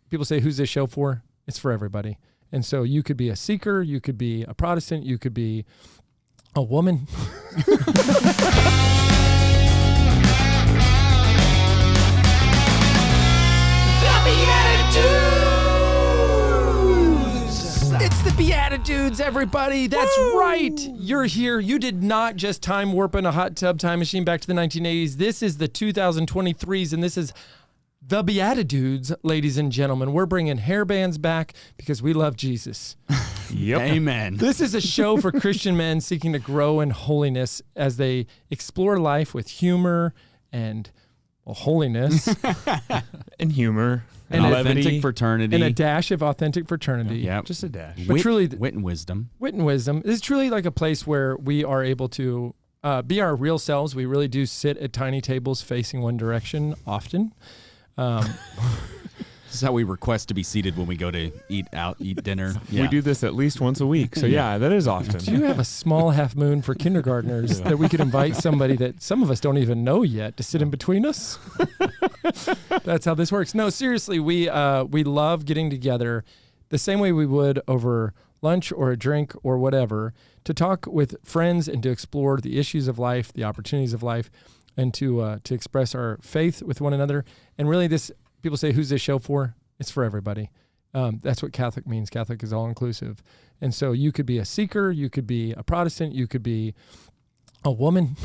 people say, who's this show for? It's for everybody. And so you could be a seeker, you could be a Protestant, you could be a woman. It's the Beatitudes, everybody. That's right. You're here. You did not just time warp in a hot tub time machine back to the 1980s. This is the 2023s, and this is the Beatitudes, ladies and gentlemen. We're bringing hairbands back because we love Jesus. Yep. Amen. This is a show for Christian men seeking to grow in holiness as they explore life with humor and holiness. And humor. And authentic fraternity. And a dash of authentic fraternity. Yeah, just a dash. But truly, wit and wisdom. Wit and wisdom. This is truly like a place where we are able to be our real selves. We really do sit at tiny tables facing one direction often. This is how we request to be seated when we go to eat dinner. Yeah. We do this at least once a week. So yeah, that is often. Do you have a small half moon for kindergartners that we could invite somebody that some of us don't even know yet to sit in between us? That's how this works. No, seriously, we love getting together the same way we would over lunch or a drink or whatever to talk with friends and to explore the issues of life, the opportunities of life, and to express our faith with one another. And really this, people say, who's this show for? It's for everybody. That's what Catholic means. Catholic is all-inclusive. And so you could be a seeker, you could be a Protestant, you could be a woman.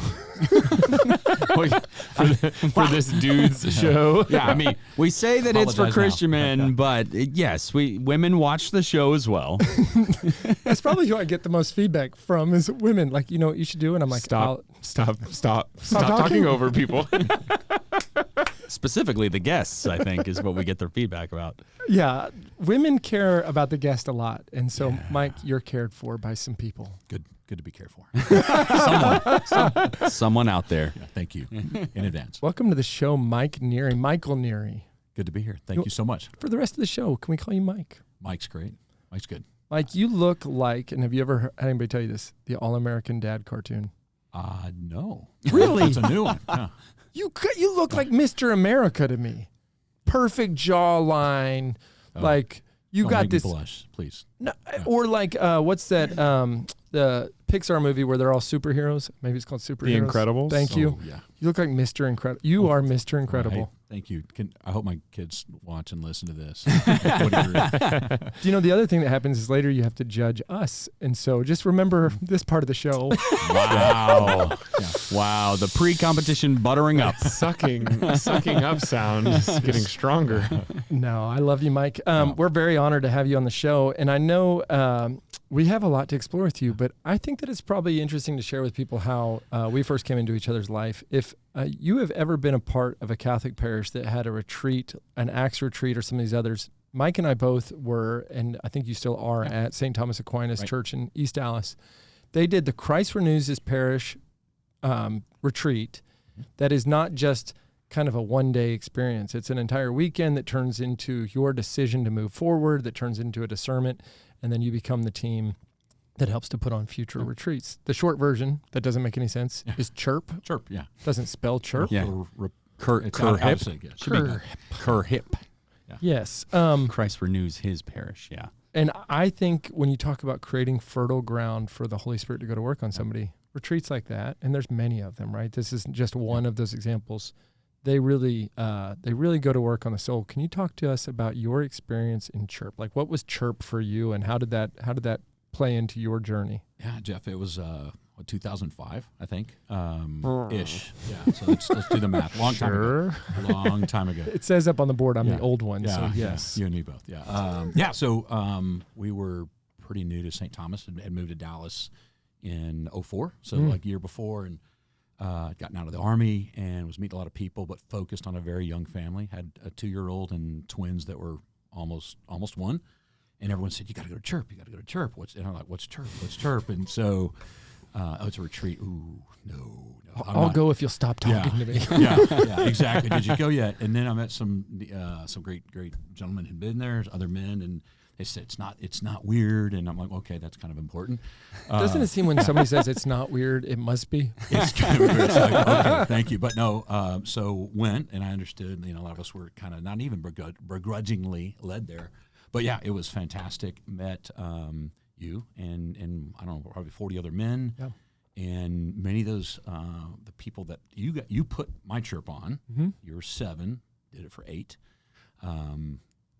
for this dude's show. Yeah, I mean, we say that it's for Christian men, but yes, women watch the show as well. That's probably who I get the most feedback from is women. Like, you know what you should do? And I'm like, stop talking over people. Specifically, the guests, I think, is what we get their feedback about. Yeah, women care about the guest a lot. And so, Mike, you're cared for by some people. Good to be cared for. Someone out there. Yeah, thank you in advance. Welcome to the show, Mike Neri. Michael Neri. Good to be here. Thank you so much. For the rest of the show, can we call you Mike? Mike's great. Mike's good. Mike, you look like, and have you ever heard anybody tell you this, the All-American Dad cartoon? No. Really? That's a new one. Yeah. You look like Mr. America to me. Perfect jawline. Like you got this. Blush, please. No, or like what's that? The Pixar movie where they're all superheroes. Maybe it's called Superheroes. The Incredibles. Thank you. Yeah. You look like Mr. Incredible. You are Mr. Incredible. Right. Thank you. I hope my kids watch and listen to this. Do you know the other thing that happens is later you have to judge us, and so just remember this part of the show. Wow. Wow. The pre-competition buttering up. Sucking up sound is getting stronger. No, I love you, Mike. We're very honored to have you on the show, and I know we have a lot to explore with you, but I think that it's probably interesting to share with people how we first came into each other's life. If you have ever been a part of a Catholic parish that had a retreat, an Acts retreat, or some of these others, Mike and I both were, and I think you still are, at St. Thomas Aquinas Church in East Dallas. They did the Christ Renews His Parish retreat. That is not just kind of a one-day experience. It's an entire weekend that turns into your decision to move forward, that turns into a discernment, and then you become the team that helps to put on future retreats. The short version, that doesn't make any sense, is CHIRP. CHIRP, yeah. Doesn't spell chirp. Yeah. Cur-hip. Yeah. Yes. Christ renews his parish, yeah. And I think when you talk about creating fertile ground for the Holy Spirit to go to work on somebody, retreats like that, and there's many of them, right? This isn't just one of those examples. They really go to work on the soul. Can you talk to us about your experience in CHIRP? Like, what was CHIRP for you, and how did that play into your journey? Yeah, Jeff, it was 2005, I think, ish. Yeah, so let's do the math. Long time ago. It says up on the board I'm the old one, yeah, so yes. You and me both, yeah. So we were pretty new to St. Thomas and had moved to Dallas in 2004, so like a year before, and gotten out of the Army and was meeting a lot of people, but focused on a very young family. Had a 2-year-old and twins that were almost one. And everyone said, you got to go to CHIRP. You got to go to CHIRP. And I'm like, what's CHIRP? What's CHIRP? And so It's a retreat. Ooh, no. I'll go if you'll stop talking to me. yeah, exactly. Did you go yet? And then I met some great gentlemen who'd been there, other men, and they said it's not weird. And I'm like, okay, that's kind of important. Doesn't it seem when somebody says it's not weird, it must be? It's kind of weird. It's like, okay, thank you. But no, so went, and I understood, a lot of us were kind of not even begrudgingly led there. But yeah, it was fantastic. Met you and I don't know, probably 40 other men. Yeah. And many of those, the people that you put my chirp on, you were 7, did it for 8. And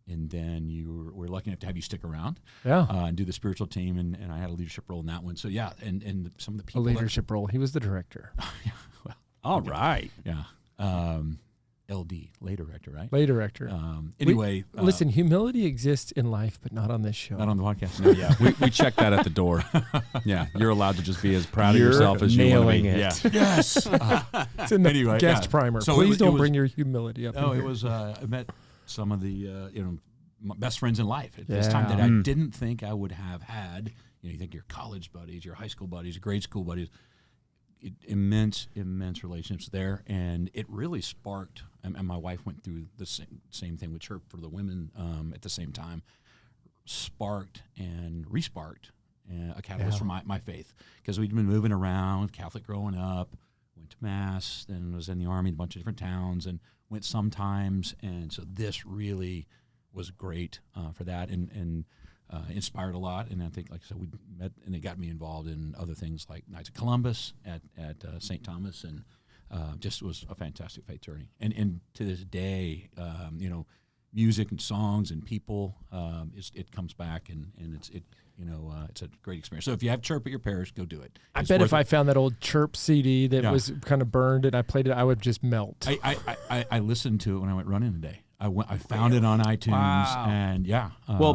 then we're lucky enough to have you stick around and do the spiritual team. And I had a leadership role in that one. So yeah, and some of the people. A leadership role. He was the director. Yeah, well, all right. Yeah. LD, lay director, right? Lay director. Anyway. Listen, humility exists in life, but not on this show. Not on the podcast. No, yeah. we checked that at the door. Yeah, you're allowed to just be as proud of yourself as you want to be. Nailing Yeah. it. Yes. It's in the guest primer. So Please don't bring your humility up. No, it was. I met some of the my best friends in life at this time that I didn't think I would have had. You think your college buddies, your high school buddies, grade school buddies. Immense relationships there, and it really sparked. And my wife went through the same thing with her for the women at the same time. Sparked and resparked a catalyst for my faith, because we'd been moving around, Catholic growing up, went to mass, then was in the Army in a bunch of different towns, and went sometimes. And so this really was great for that, and inspired a lot. And I think, like I said, we met, and it got me involved in other things like Knights of Columbus at St. Thomas, and just was a fantastic faith journey. And to this day, music and songs and people, it comes back, and it's a great experience. So if you have church at your parish, go do it. I bet if I found that old church CD that was kind of burned and I played it, I would just melt. I listened to it when I went running today. I found it on iTunes, and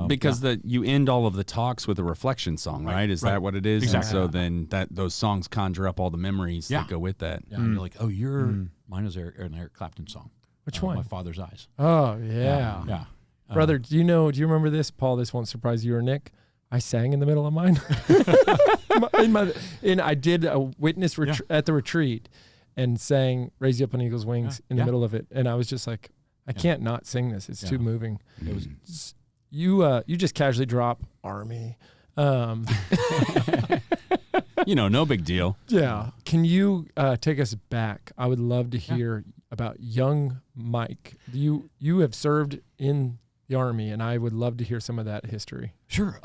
because you end all of the talks with a reflection song, right? Is that what it is? Exactly. And so then those songs conjure up all the memories that go with that. Yeah, and you're like, oh, mine is an Eric Clapton song. Which one? My Father's Eyes. Oh yeah. Yeah. Brother, do you remember this? Paul, this won't surprise you or Nick. I sang in the middle of mine. and I did a witness at the retreat and sang Raise You Up on Eagle's Wings in the middle of it. And I was just like, I can't not sing this. It's too moving. It was you just casually drop Army. No big deal. Yeah. Can you take us back? I would love to hear about young Mike. You have served in the Army, and I would love to hear some of that history. Sure.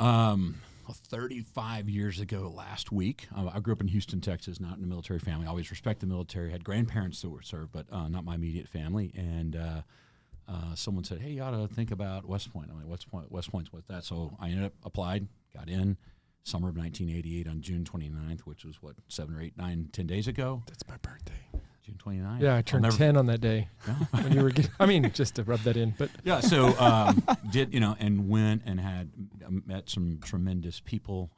35 years ago last week, I grew up in Houston, Texas, not in a military family. I always respect the military. Had grandparents that were served, but not my immediate family. And someone said, hey, you ought to think about West Point. I'm like, West Point's what's that? So I ended up applied, got in summer of 1988 on June 29th, which was 10 days ago. That's my birthday. June 29th. Yeah, I turned 10 on that day. When you were just to rub that in. But yeah, so and went and had met some tremendous people,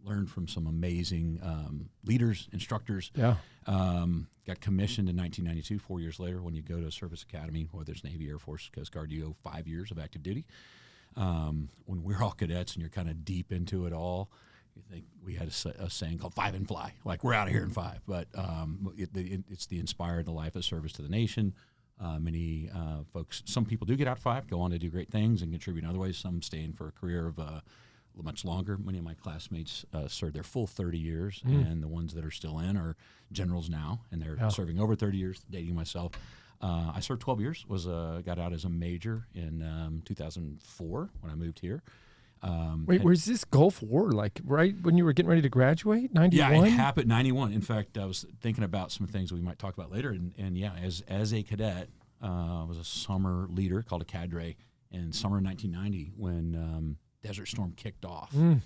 learned from some amazing leaders, instructors. Yeah. Got commissioned in 1992, 4 years later. When you go to a service academy, whether it's Navy, Air Force, Coast Guard, you go 5 years of active duty. When we're all cadets and you're kind of deep into it all, you think we had a saying called 5 and fly, like we're out of here in 5. But it's the inspired the life of service to the nation. Many folks, some people do get out 5, go on to do great things and contribute in other ways. Some stay in for a career of much longer. Many of my classmates served their full 30 years, and the ones that are still in are generals now, and they're serving over 30 years, dating myself. I served 12 years, got out as a major in 2004 when I moved here. Wait, where's this Gulf War? Like right when you were getting ready to graduate, 91? Yeah, it happened 91. In fact, I was thinking about some things we might talk about later. And yeah, as a cadet, I was a summer leader called a cadre in summer of 1990 when Desert Storm kicked off. And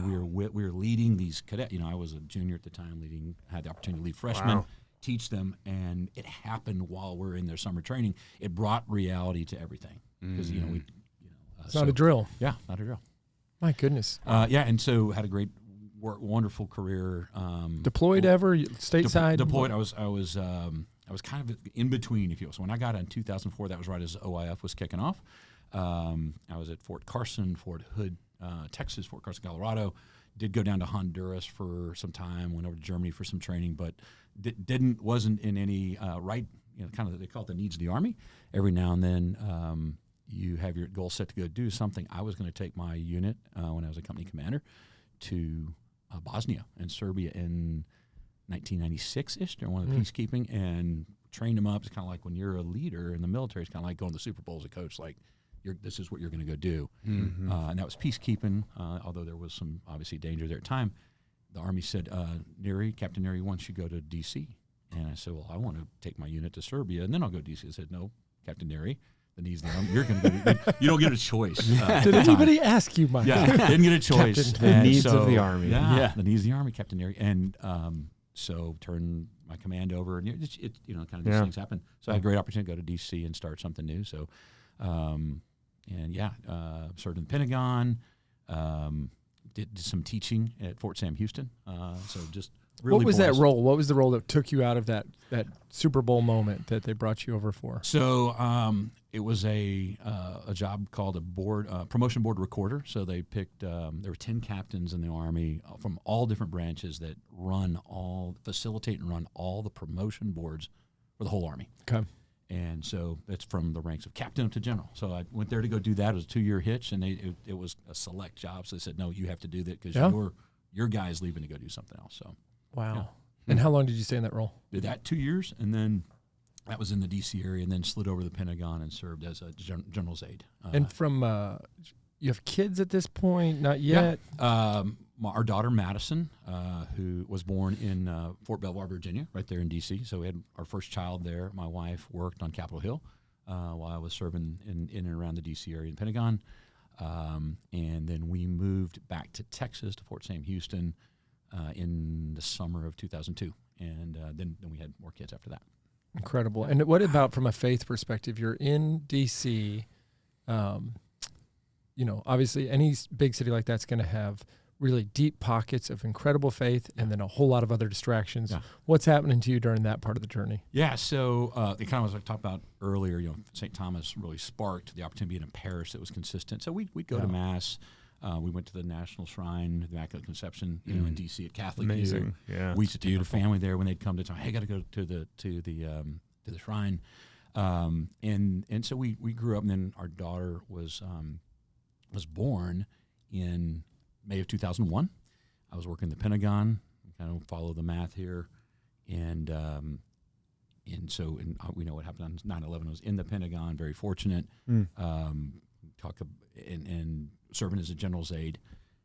we were leading these cadets. I was a junior at the time, had the opportunity to lead freshmen, teach them, and it happened while we're in their summer training. It brought reality to everything because it's not a drill. Yeah, not a drill. My goodness. And so had a great, wonderful career. Deployed ever stateside? Deployed. I was kind of in between, if you will. So when I got out in 2004, that was right as OIF was kicking off. I was at Fort Carson, Fort Hood, Texas, Fort Carson, Colorado, Did go down to Honduras for some time, went over to Germany for some training, but wasn't in any kind of, they call it the needs of the Army. Every now and then you have your goal set to go do something. I was going to take my unit when I was a company commander to Bosnia and Serbia in 1996-ish during one of the peacekeeping, and trained them up. It's kind of like when you're a leader in the military, it's kind of like going to the Super Bowl as a coach, like, this is what you're going to go do. And that was peacekeeping, although there was some, obviously, danger there at the time. The Army said, Captain Neri wants you to go to D.C. And I said, well, I want to take my unit to Serbia, and then I'll go to D.C. I said, no, Captain Neri, the needs of the Army, you're going to go. You don't get a choice. Did anybody ask you, Mike? Yeah, didn't get a choice. The needs of the Army. Yeah, the needs of the Army, Captain Neri. And so turned my command over, and it kind of these things happen. So I had a great opportunity to go to D.C. and start something new. So, served in the Pentagon, did some teaching at Fort Sam Houston. So just really. What was that role? What was the role that took you out of that Super Bowl moment that they brought you over for? So it was a job called a promotion board recorder. So they picked, there were 10 captains in the Army from all different branches that facilitate and run all the promotion boards for the whole Army. Okay. And so that's from the ranks of captain to general. So I went there to go do that. It was a 2-year hitch, and it was a select job. So they said, no, you have to do that because your guy's leaving to go do something else. So wow. Yeah. And how long did you stay in that role? Did that 2 years, and then that was in the D.C. area, and then slid over to the Pentagon and served as a general's aide. And from you have kids at this point? Not yet? Yeah. Our daughter, Madison, who was born in Fort Belvoir, Virginia, right there in D.C. So we had our first child there. My wife worked on Capitol Hill while I was serving in and around the D.C. area in the Pentagon. And then we moved back to Texas, to Fort Sam Houston, in the summer of 2002. And then we had more kids after that. Incredible. And what about from a faith perspective? You're in D.C., obviously any big city like that's going to have really deep pockets of incredible faith and then a whole lot of other distractions. Yeah. What's happening to you during that part of the journey? Yeah, so it kind of was like I talked about earlier, St. Thomas really sparked the opportunity in a parish that was consistent. So we'd go to Mass. We went to the National Shrine of the Immaculate Conception, in D.C. at Catholic. Amazing. Yeah. We used to take our family there when they'd come to town. Hey, got to go to the shrine. And so we grew up, and then our daughter was born in May of 2001. I was working the Pentagon, kind of follow the math here, and so we know what happened on 9/11. I was in the Pentagon, very fortunate. And serving as a general's aide,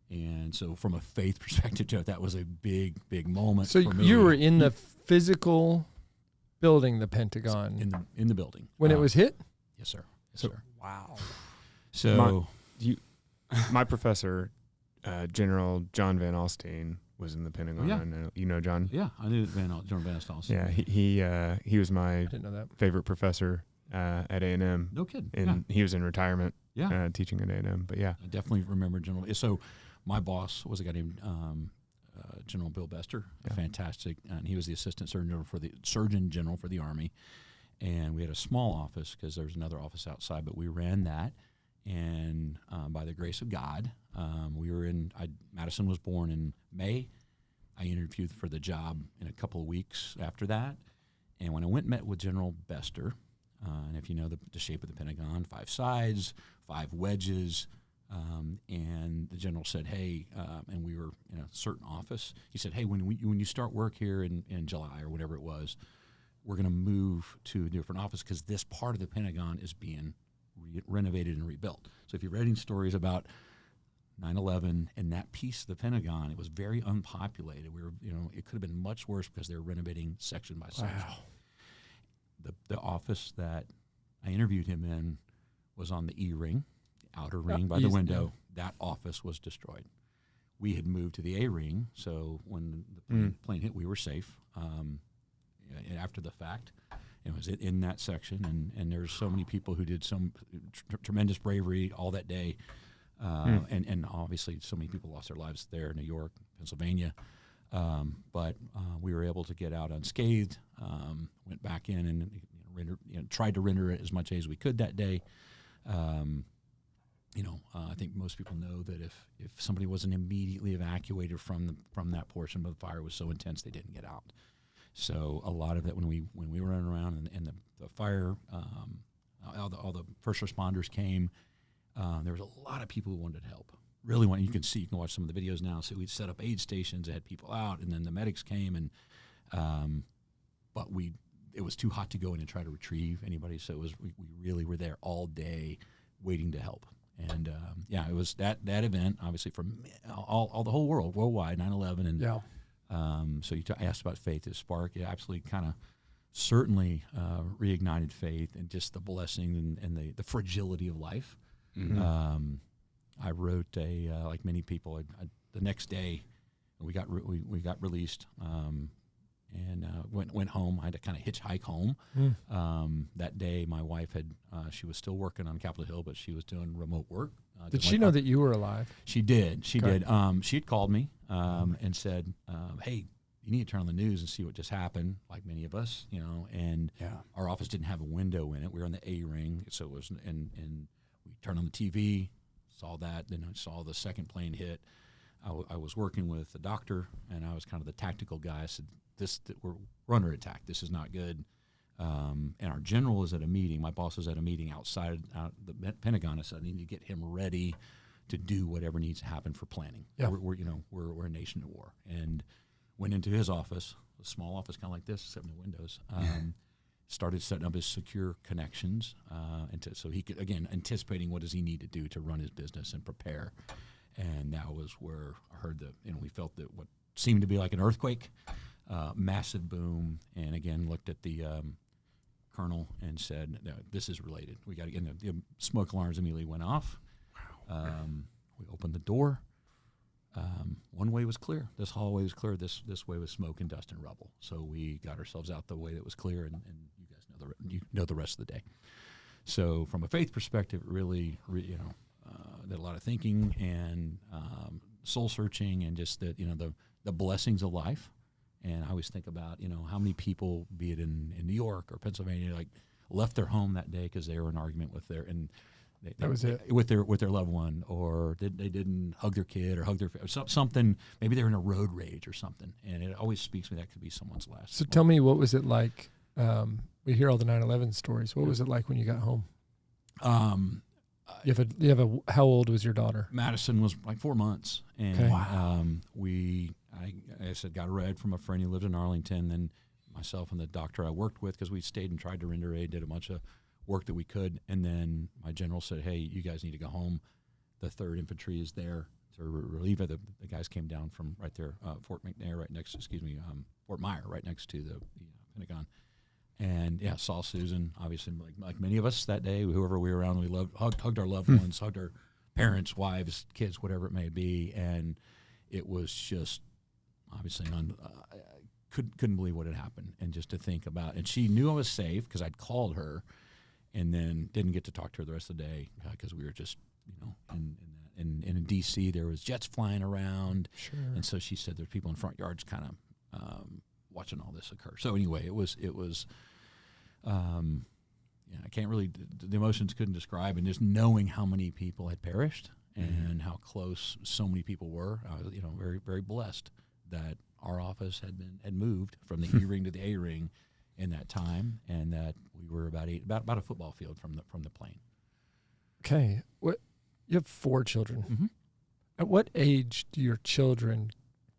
and so from a faith perspective, that was a big moment. So for me. You were in the physical building, the Pentagon, in the building when it was hit. Yes, sir. Yes, so, sir. Wow. So my professor. General John Van Alstyne was in the Pentagon. Yeah. I know, you know John? Yeah, I knew General Van Alstyne. Yeah, he was my I didn't know that. favorite professor at A&M. No kidding. And he was in retirement teaching at A&M. But yeah. I definitely remember General. So my boss was a guy named General Bill Bester, fantastic, and he was the assistant surgeon general for the Army. And we had a small office because there was another office outside, but we ran that. And by the grace of God, we were Madison was born in May. I interviewed for the job in a couple of weeks after that. And when I went and met with General Bester, and if you know the shape of the Pentagon, 5 sides, 5 wedges, and the general said, hey, and we were in a certain office. He said, hey, when you start work here in July or whatever it was, we're going to move to a different office because this part of the Pentagon is being renovated and rebuilt. So if you're reading stories about 9/11 and that piece of the Pentagon, it was very unpopulated. It could have been much worse because they were renovating section by section. Wow. The office that I interviewed him in was on the E ring, the outer ring by the window. Yeah. That office was destroyed. We had moved to the A ring, so when the plane hit, we were safe. After the fact, it was in that section, and there's so many people who did some tremendous bravery all that day, and obviously so many people lost their lives there in New York, Pennsylvania, but we were able to get out unscathed, went back in and tried to render it as much as we could that day, I think most people know that if somebody wasn't immediately evacuated from that portion, but the fire was so intense they didn't get out. So a lot of it when we were running around and the fire, all the first responders came, there was a lot of people who wanted to help. Really want. You can watch some of the videos now. So we'd set up aid stations that had people out, and then the medics came, and but it was too hot to go in and try to retrieve anybody. So we really were there all day waiting to help. And it was that event, obviously, from all the whole world, worldwide, 9/11, and so you asked about faith. It sparked, it absolutely kind of certainly reignited faith and just the blessing and the fragility of life. Mm-hmm. I wrote like many people, the next day we got released. And went home. I had to kind of hitchhike home. That day, my wife she was still working on Capitol Hill, but she was doing remote work. Did she know that you were alive? She did. She did. She had called me and said, "Hey, you need to turn on the news and see what just happened." Like many of us, And our office didn't have a window in it. We were on the A ring, so it was. And we turned on the TV, saw that. Then I saw the second plane hit. I was working with the doctor, and I was kind of the tactical guy. I said, we're under attack. This is not good. And our general is at a meeting. My boss is at a meeting outside the Pentagon. I said, I need to get him ready to do whatever needs to happen for planning. Yeah. We're a nation at war. And went into his office, a small office kind of like this, except no windows. Started setting up his secure connections, so he could, again, anticipating what does he need to do to run his business and prepare. And that was where I heard we felt that what seemed to be like an earthquake. Massive boom, and again looked at the colonel and said, "No, this is related. We got to get." The smoke alarms immediately went off. Wow. We opened the door. One way was clear. This hallway was clear. This way was smoke and dust and rubble. So we got ourselves out the way that was clear, and you guys know the rest of the day. So from a faith perspective, really, did a lot of thinking and soul searching, and just the blessings of life. And I always think about, how many people, be it in New York or Pennsylvania, like left their home that day because they were in an argument with with their loved one, or they didn't hug their kid or hug their something. Maybe they're in a road rage or something. And it always speaks to me that could be someone's last. So tell me, what was it like? We hear all the 9/11 stories. What was it like when you got home? How old was your daughter? Madison was like 4 months, and okay. I said, got a ride from a friend who lived in Arlington. Then myself and the doctor I worked with, because we stayed and tried to render aid, did a bunch of work that we could. And then my general said, "Hey, you guys need to go home. The 3rd Infantry is there to relieve it." The guys came down from right there, Fort Myer, right next to the Pentagon. And saw Susan, obviously, like many of us that day, whoever we were around, we hugged our loved ones, hugged our parents, wives, kids, whatever it may be. And it was just, obviously, couldn't believe what had happened. And just to think about, and she knew I was safe because I'd called her, and then didn't get to talk to her the rest of the day because we were just, in D.C. there was jets flying around. Sure. And so she said there's people in front yards kind of watching all this occur. So anyway, it was. I can't really, the emotions couldn't describe, and just knowing how many people had perished and how close so many people were, I was, very, very blessed that our office had moved from the E ring to the A ring in that time, and that we were about a football field from the plane. Okay, you have 4 children. Mm-hmm. At what age do your children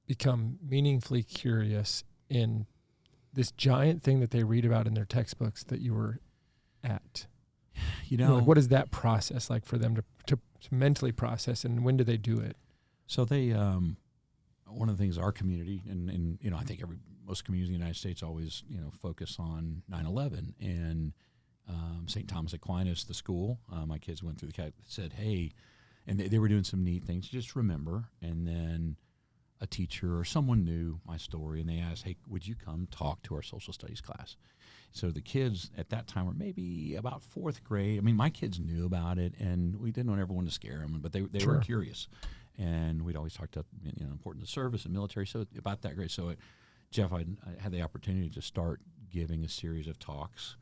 become meaningfully curious in this giant thing that they read about in their textbooks that you were at? What is that process like for them to mentally process, and when do they do it? So they, one of the things our community, and I think most communities in the United States always, focus on 9/11, and St. Thomas Aquinas, the school, my kids went through said, hey, and they were doing some neat things, just remember, and then a teacher or someone knew my story, and they asked, hey, would you come talk to our social studies class? So the kids at that time were maybe about 4th grade. I mean, my kids knew about it, and we didn't want everyone to scare them, but they Sure. were curious. And we'd always talk to importance of service and military, so about that grade. So Jeff, I had the opportunity to start giving a series of talks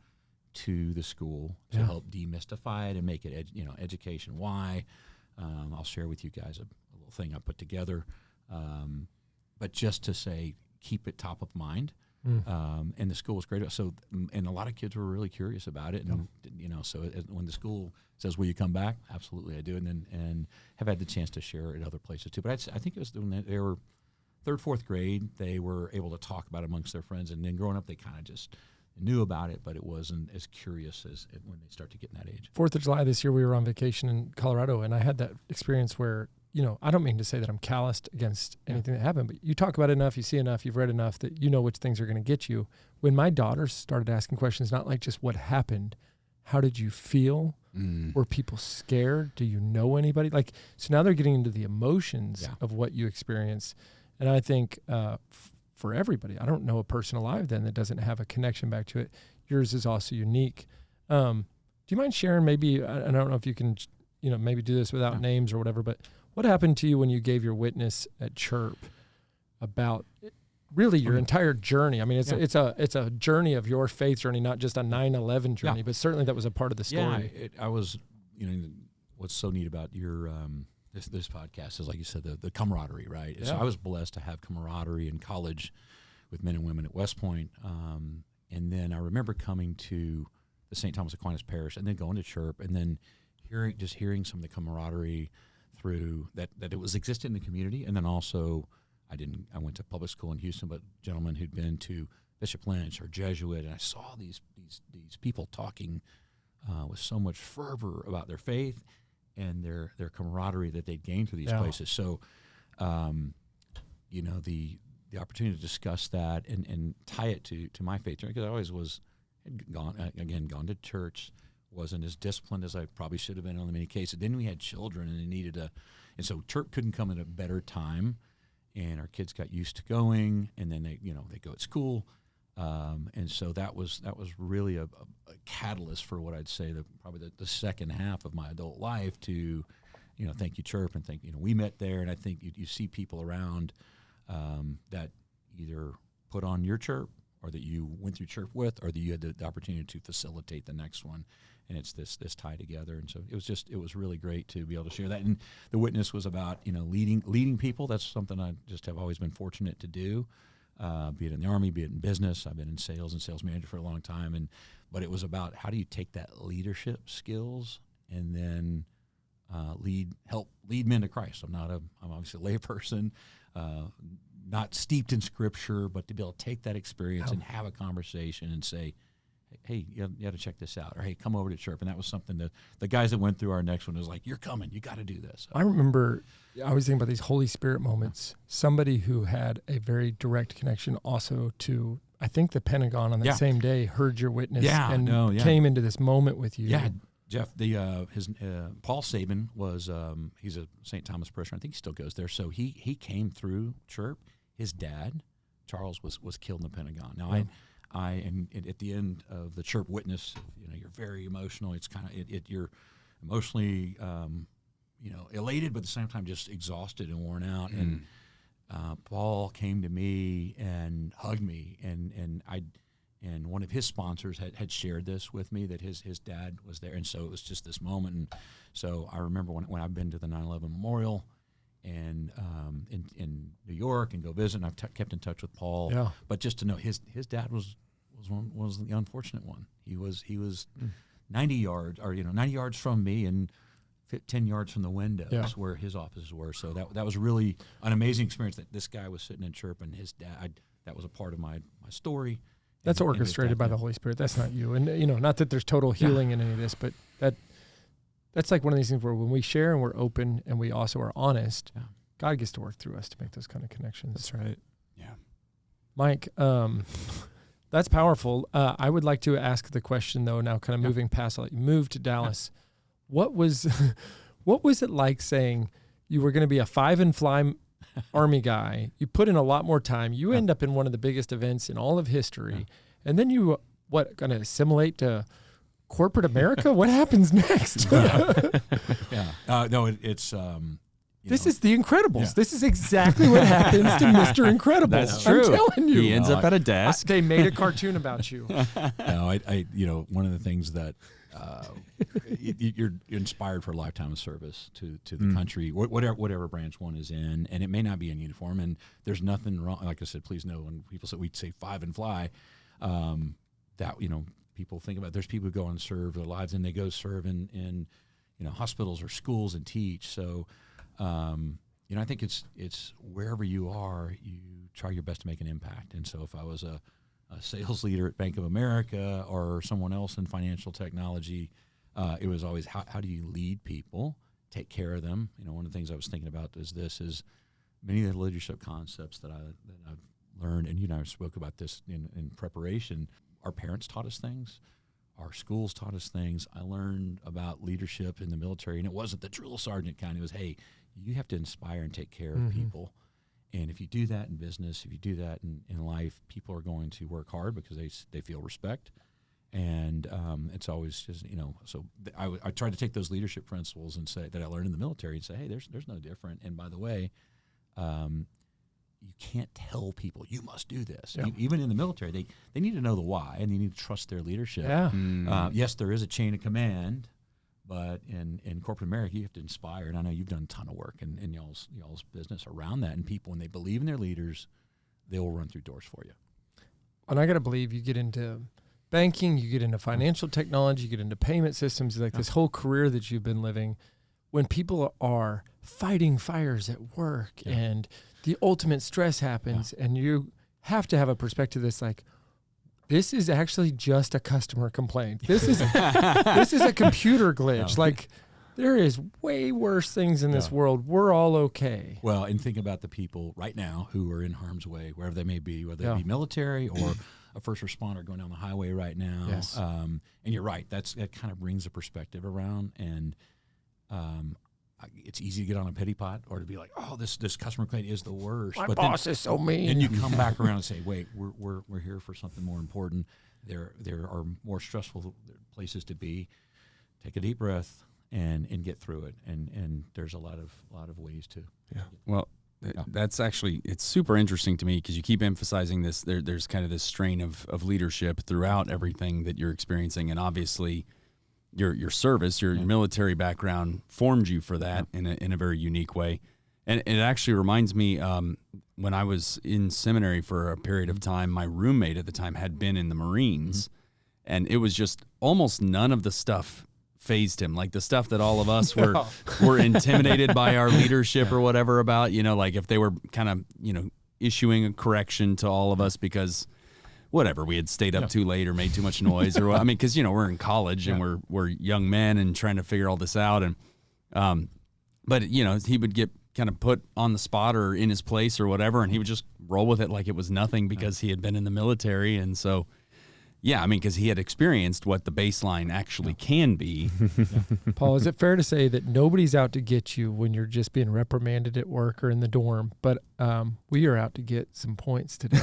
to the school to help demystify it and make it, education. Why? I'll share with you guys a little thing I put together. But just to say, keep it top of mind. And the school was great. So, and a lot of kids were really curious about it. And, so when the school says, will you come back? Absolutely, I do. And have had the chance to share it at other places too. But I think it was when they were third, fourth grade, they were able to talk about it amongst their friends. And then growing up, they kind of just knew about it, but it wasn't as curious as when they start to get in that age. 4th of July this year, we were on vacation in Colorado, and I had that experience where, I don't mean to say that I'm calloused against anything that happened, but you talk about it enough, you see enough, you've read enough that you know which things are going to get you. When my daughters started asking questions, not like just what happened, how did you feel? Were people scared? Do you know anybody? So now they're getting into the emotions of what you experienced. And I think for everybody, I don't know a person alive then that doesn't have a connection back to it. Yours is also unique. Do you mind sharing maybe, I don't know if you can, maybe do this without names or whatever, but what happened to you when you gave your witness at Chirp about really your entire journry? I mean, it's a journey of your faith journey, not just a 9/11 journey, but certainly that was a part of the story. Yeah, I was, what's so neat about your this podcast is, like you said, the camaraderie, right? Yeah. So I was blessed to have camaraderie in college with men and women at West Point. And then I remember coming to the St. Thomas Aquinas Parish and then going to Chirp and then hearing some of the camaraderie through that it was existed in the community. And then also I went to public school in Houston, but gentlemen who'd been to Bishop Lynch or Jesuit, and I saw these people talking with so much fervor about their faith and their camaraderie that they'd gained through these places. So, the opportunity to discuss that and tie it to my faith journey, because I always had gone to church, wasn't as disciplined as I probably should have been in many cases. Then we had children, and they needed and so church couldn't come at a better time, and our kids got used to going, and then they go at school. And so that was really a catalyst for what I'd say probably the second half of my adult life to, thank you, Chirp, and we met there. And I think you see people around that either put on your Chirp or that you went through Chirp with, or that you had the opportunity to facilitate the next one. And it's this tie together. And so it was really great to be able to share that. And the witness was about, leading people. That's something I just have always been fortunate to do. Be it in the Army, be it in business. I've been in sales and sales manager for a long time. But it was about how do you take that leadership skills and then help lead men to Christ. I'm obviously a lay person, not steeped in Scripture, but to be able to take that experience and have a conversation and say, hey, you got to check this out, or hey, come over to Chirp. And that was something that the guys that went through our next one was like, you're coming, you got to do this. I remember I always think about these Holy Spirit moments. Somebody who had a very direct connection also to, I think, the Pentagon on that same day heard your witness and came into this moment with you. Yeah, Jeff, Paul Sabin was, he's a St. Thomas parishioner. I think he still goes there. So he came through Chirp. His dad, Charles, was killed in the Pentagon. Now, and at the end of the Chirp witness, you're very emotional. It's kind of you're emotionally, elated, but at the same time just exhausted and worn out. And Paul came to me and hugged me, and one of his sponsors had shared this with me, that his dad was there, and so it was just this moment. And so I remember when I've been to the 9/11 memorial and in New York and go visit, and I've kept in touch with Paul. Yeah. But just to know his dad was the unfortunate one. He was 90 yards from me and 10 yards from the windows where his offices were. So that was really an amazing experience, that this guy was sitting in Chirp, and his dad, that was a part of my story. That's orchestrated by the Holy Spirit. That's not you. And not that there's total healing in any of this, but that's like one of these things where when we share and we're open and we also are honest, God gets to work through us to make those kind of connections. That's right. Yeah. Mike, that's powerful. I would like to ask the question, though, now kind of moving past, like, you moved to Dallas. What was it like saying you were going to be a 5-and-fly Army guy? You put in a lot more time. You end up in one of the biggest events in all of history. And then you, going to assimilate to corporate America? What happens next? No, it's This is The Incredibles. Yeah. This is exactly what happens to Mr. Incredible. That's true. I'm telling you. He ends up at a desk. They made a cartoon about you. No, I one of the things that you're inspired for a lifetime of service to the country, whatever branch one is in, and it may not be in uniform, and there's nothing wrong. Like I said, please know when people say we'd say five and fly, that people think about. There's people who go and serve their lives, and they go serve in hospitals or schools and teach. So. I think it's wherever you are, you try your best to make an impact. And so if I was a sales leader at Bank of America or someone else in financial technology, it was always how do you lead people, take care of them. One of the things I was thinking about is many of the leadership concepts that I've learned, and you and I spoke about this in preparation. Our parents taught us things. Our schools taught us things. I learned about leadership in the military, and it wasn't the drill sergeant kind. It was, hey, you have to inspire and take care of people. And if you do that in business, if you do that in life, people are going to work hard because they feel respect. And it's always just, so I try to take those leadership principles and say that I learned in the military and say, hey, there's no different. And by the way, you can't tell people you must do this. Yeah. Even in the military, they need to know the why, and they need to trust their leadership. Yeah. Yes, there is a chain of command, but in corporate America, you have to inspire. And I know you've done a ton of work in y'all's business around that. And people, when they believe in their leaders, they will run through doors for you. And I got to believe you get into banking, you get into financial technology, you get into payment systems, like this whole career that you've been living. When people are fighting fires at work and the ultimate stress happens, and you have to have a perspective that's like, this is actually just a customer complaint. This is a computer glitch. Like, there is way worse things in this world. We're all okay. Well, and think about the people right now who are in harm's way, wherever they may be, whether it be military or a first responder going down the highway right now. Yes. And you're right. That kind of brings a perspective around. And it's easy to get on a pity pot or to be like, oh, this customer complaint is the worst. My boss is so mean. And you come back around and say, wait, we're here for something more important. There are more stressful places to be. Take a deep breath and get through it. And there's a lot of ways to. Yeah. Well, that's actually, it's super interesting to me because you keep emphasizing this. There's kind of this strain of leadership throughout everything that you're experiencing, and obviously your service, your military background formed you for that in a very unique way. And it actually reminds me, when I was in seminary for a period of time, my roommate at the time had been in the Marines, and it was just almost none of the stuff fazed him. Like the stuff that all of us were intimidated by our leadership or whatever about, like if they were kind of, issuing a correction to all of us because whatever, we had stayed up too late or made too much noise or I mean, because we're in college and we're young men and trying to figure all this out, and but he would get kind of put on the spot or in his place or whatever, and he would just roll with it like it was nothing because he had been in the military. And so because he had experienced what the baseline actually can be. Paul, is it fair to say that nobody's out to get you when you're just being reprimanded at work or in the dorm, but we are out to get some points today?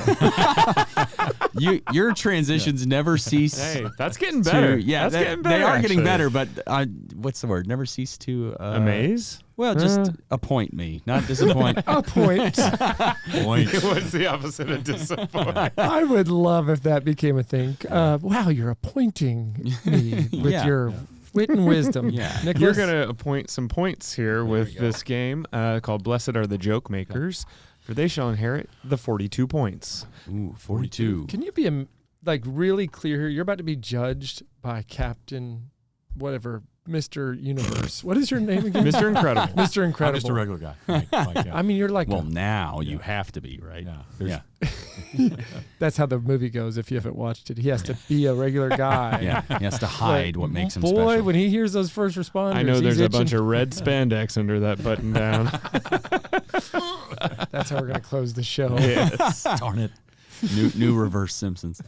Your transitions never cease. Hey, that's getting better. That's getting better. They are getting actually. better, but what's the word? Never cease to amaze. Well, just appoint me, not disappoint. Point. What's the opposite of disappoint? I would love if that became a thing. Wow, you're appointing me with your wit and wisdom. Nicholas? You're going to appoint some points here with this game called Blessed Are the Joke Makers, for they shall inherit the 42 points. Ooh, 42. Can you be really clear here? You're about to be judged by Captain whatever, Mr. Universe. What is your name again? Mr. Incredible. Mr. Incredible. I'm just a regular guy. I mean, you're like, well, now you have to be, right? Yeah. that's how the movie goes. If you haven't watched it, he has to be a regular guy. He has to hide what makes him Boy, special. when he hears those first responders, I know there's he's a bunch itching. of red spandex under that button down. That's how we're going to close the show. Yes. Darn it. New reverse Simpsons.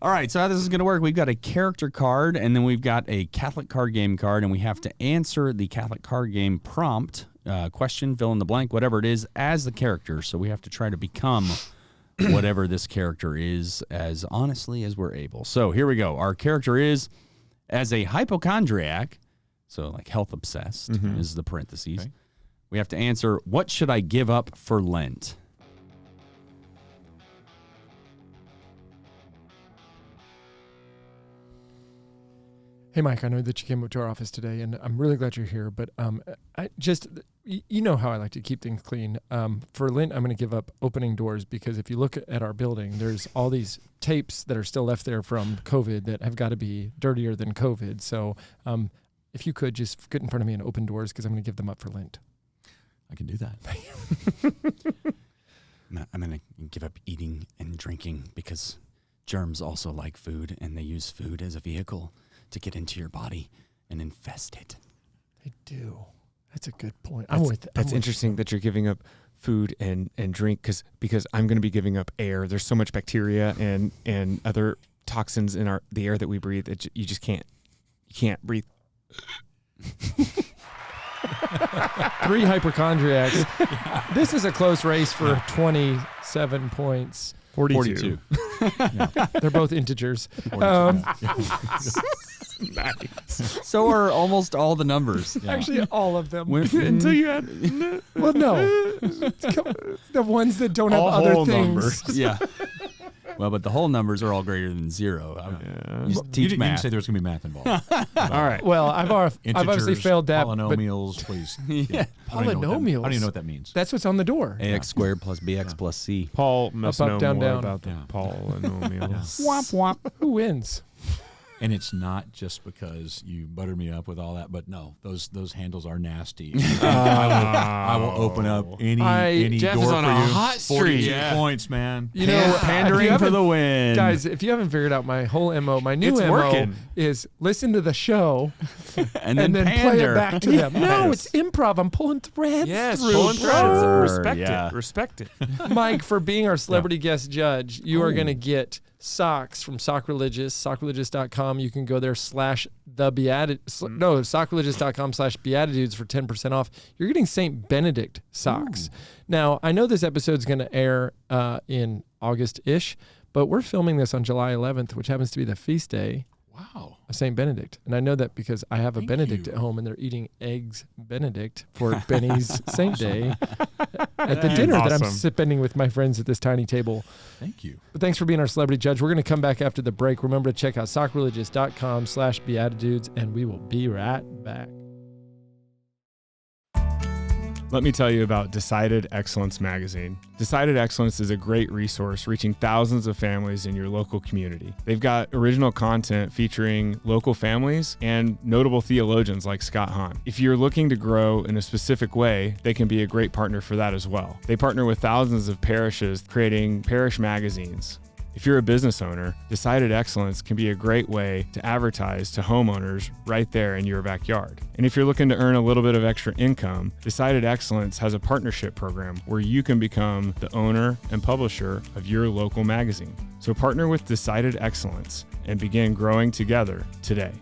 All right, so how this is going to work, we've got a character card, and then we've got a Catholic card game card, and we have to answer the Catholic card game prompt, question, fill in the blank, whatever it is, as the character. So we have to try to become whatever this character is as honestly as we're able. So here we go. Our character is, as a hypochondriac, so like health obsessed is the parentheses, We have to answer, what should I give up for Lent? Hey, Mike, I know that you came up to our office today, and I'm really glad you're here, but you know how I like to keep things clean. For Lent, I'm going to give up opening doors because if you look at our building, there's all these tapes that are still left there from COVID that have got to be dirtier than COVID. So if you could just get in front of me and open doors because I'm going to give them up for Lent. I can do that. I'm going to give up eating and drinking because germs also like food, and they use food as a vehicle to get into your body and infest it. They do. That's a good point. That's interesting that you're giving up food and drink because I'm going to be giving up air. There's so much bacteria and other toxins in the air that we breathe that you just can't breathe. 3 hypochondriacs. This is a close race for 27 points. 42. They're both integers. Nice. So are almost all the numbers. Yeah. Actually, all of them. Until you had Well, no. The ones that don't have all other whole things. numbers. Yeah. Well, but the whole numbers are all greater than 0. Yeah. You You teach didn't math. say there was going to be math involved. All right. Well, I've obviously Integers, failed that. But Polynomials, please. Yeah. I don't even know what that- Polynomials? I don't even know what that means. that's what's on the door. AX squared plus BX plus C. Paul must Up, know down, more down. about the Yeah. polynomials. Womp womp. Who wins? And it's not just because you butter me up with all that, but no, those handles are nasty. I will open up any Jeff door is on for a you. hot streak. 42 points, man. You know, Pandering for the win. Guys, if you haven't figured out my whole MO, my new It's MO working. is listen to the show and and then play pander. it back to them. No, Yes. it's improv. I'm pulling threads Yes, through. pulling threads. bro. Respect Yeah. it. Respect it. Mike, for being our celebrity guest judge, you are going to get socks from Sockreligious, sockreligious.com. You can go there sockreligious.com/beatitudes for 10% off. You're getting St. Benedict socks. Now, I know this episode's going to air in August-ish, but we're filming this on July 11th, which happens to be the feast day Wow. of St. Benedict. And I know that because I have a Thank Benedict you. at home and they're eating eggs Benedict for Benny's Saint Day at the dinner that I'm Awesome. spending with my friends at this tiny table. Thank you. But thanks for being our celebrity judge. We're going to come back after the break. Remember to check out sockreligious.com/beatitudes, and we will be right back. Let me tell you about Decided Excellence magazine. Decided Excellence is a great resource reaching thousands of families in your local community. They've got original content featuring local families and notable theologians like Scott Hahn. If you're looking to grow in a specific way, they can be a great partner for that as well. They partner with thousands of parishes creating parish magazines. If you're a business owner, Decided Excellence can be a great way to advertise to homeowners right there in your backyard. And if you're looking to earn a little bit of extra income, Decided Excellence has a partnership program where you can become the owner and publisher of your local magazine. So partner with Decided Excellence and begin growing together today.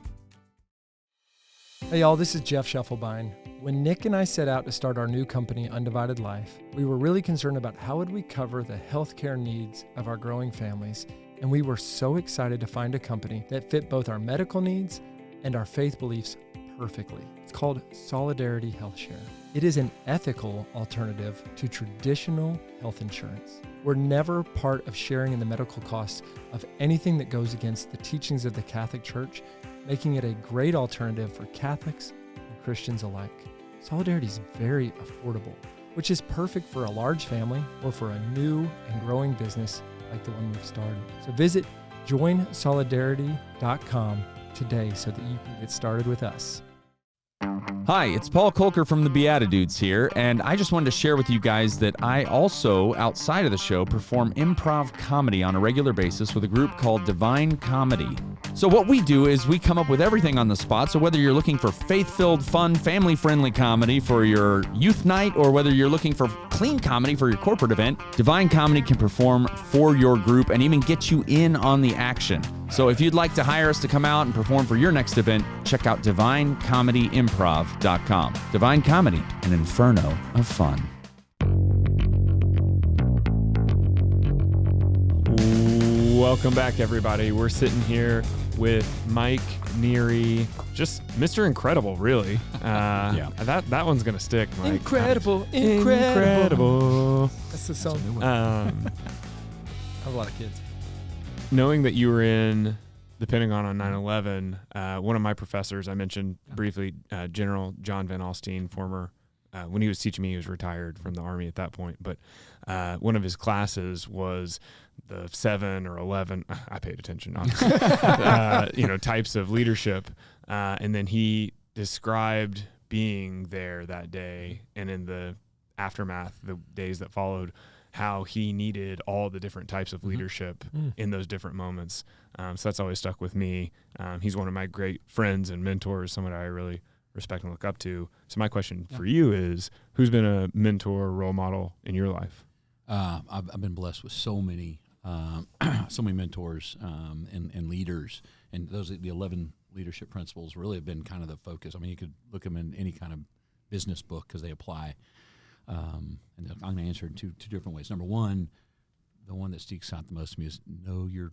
Hey, y'all, this is Jeff Scheffelbein. When Nick and I set out to start our new company, Undivided Life, we were really concerned about how would we cover the healthcare needs of our growing families, and we were so excited to find a company that fit both our medical needs and our faith beliefs perfectly. It's called Solidarity Health Share. It is an ethical alternative to traditional health insurance. We're never part of sharing in the medical costs of anything that goes against the teachings of the Catholic Church, making it a great alternative for Catholics and Christians alike. Solidarity is very affordable, which is perfect for a large family or for a new and growing business like the one we've started. So visit joinsolidarity.com today so that you can get started with us. Hi, it's Paul Kolker from the Beatitudes here, and I just wanted to share with you guys that I also, outside of the show, perform improv comedy on a regular basis with a group called Divine Comedy. So what we do is we come up with everything on the spot, so whether you're looking for faith-filled, fun, family-friendly comedy for your youth night, or whether you're looking for clean comedy for your corporate event, Divine Comedy can perform for your group and even get you in on the action. So if you'd like to hire us to come out and perform for your next event, check out DivineComedyImprov.com. Divine Comedy, an inferno of fun. Welcome back, everybody. We're sitting here with Mike Neri, just Mr. Incredible, really. That one's gonna stick, Mike. Incredible. That's the song. I have a lot of kids. Knowing that you were in the Pentagon on 9/11, one of my professors, I mentioned briefly, General John Van Alstyne, former, when he was teaching me, he was retired from the Army at that point, but one of his classes was the 7 or 11, I paid attention, obviously, types of leadership. And then he described being there that day and in the aftermath, the days that followed, how he needed all the different types of leadership in those different moments. So that's always stuck with me. He's one of my great friends and mentors, someone I really respect and look up to. So my question for you is, who's been a mentor or role model in your life? I've been blessed with so many mentors and leaders, and those the 11 leadership principles really have been kind of the focus. I mean, you could look them in any kind of business book because they apply. And I'm going to answer in two different ways. Number one, the one that sticks out the most to me is know your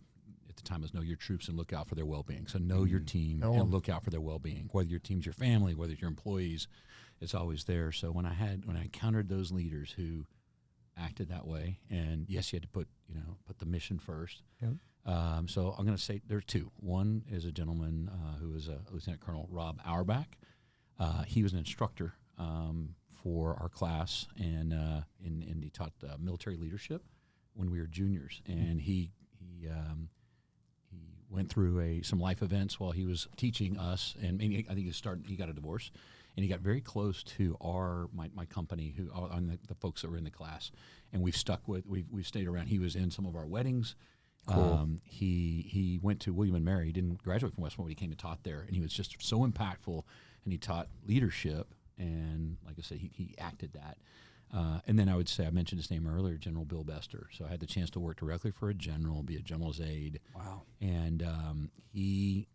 troops and look out for their well-being. So know your team and look out for their well-being. Whether your team's your family, whether it's your employees, it's always there. So when I encountered those leaders who acted that way, and yes, you had to put the mission first. Yep. So I'm going to say there's two. One is a gentleman who is a Lieutenant Colonel Rob Auerbach. He was an instructor for our class, and he taught military leadership when we were juniors. And he went through some life events while he was teaching us, and I think he got a divorce, and he got very close to my company, the folks that were in the class, and we've stayed around. He was in some of our weddings. Cool. He went to William and Mary. He didn't graduate from Westmont, but he came and taught there, and he was just so impactful, and he taught leadership, and like I said, he acted that. And then I would say, I mentioned his name earlier, General Bill Bester. So I had the chance to work directly for a general, be a general's aide. Wow. And he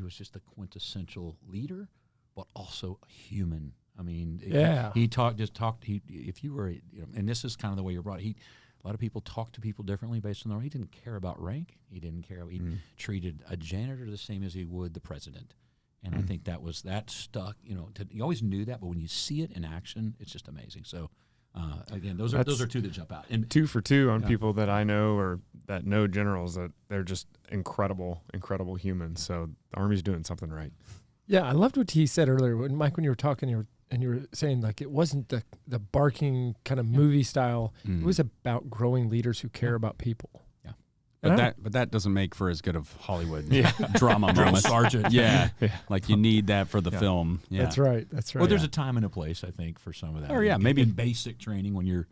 was just the quintessential leader, but also a human. I mean, he talked. If you were, and this is kind of the way you're brought. A lot of people talk to people differently based on their. He didn't care about rank. He didn't care. He treated a janitor the same as he would the president. And I think that stuck. You always knew that, but when you see it in action, it's just amazing. So, again, those are two that jump out. And 2 for 2 on people that I know or that know generals, that they're just incredible humans. So the Army's doing something right. Yeah, I loved what he said earlier, Mike, when you were talking, you were saying like it wasn't the barking kind of movie style. It was about growing leaders who care about people. But that doesn't make for as good of Hollywood drama moments. Sergeant. Yeah. Like you need that for the film. Yeah. That's right. Well, there's a time and a place, I think, for some of that. Or maybe in basic training when you're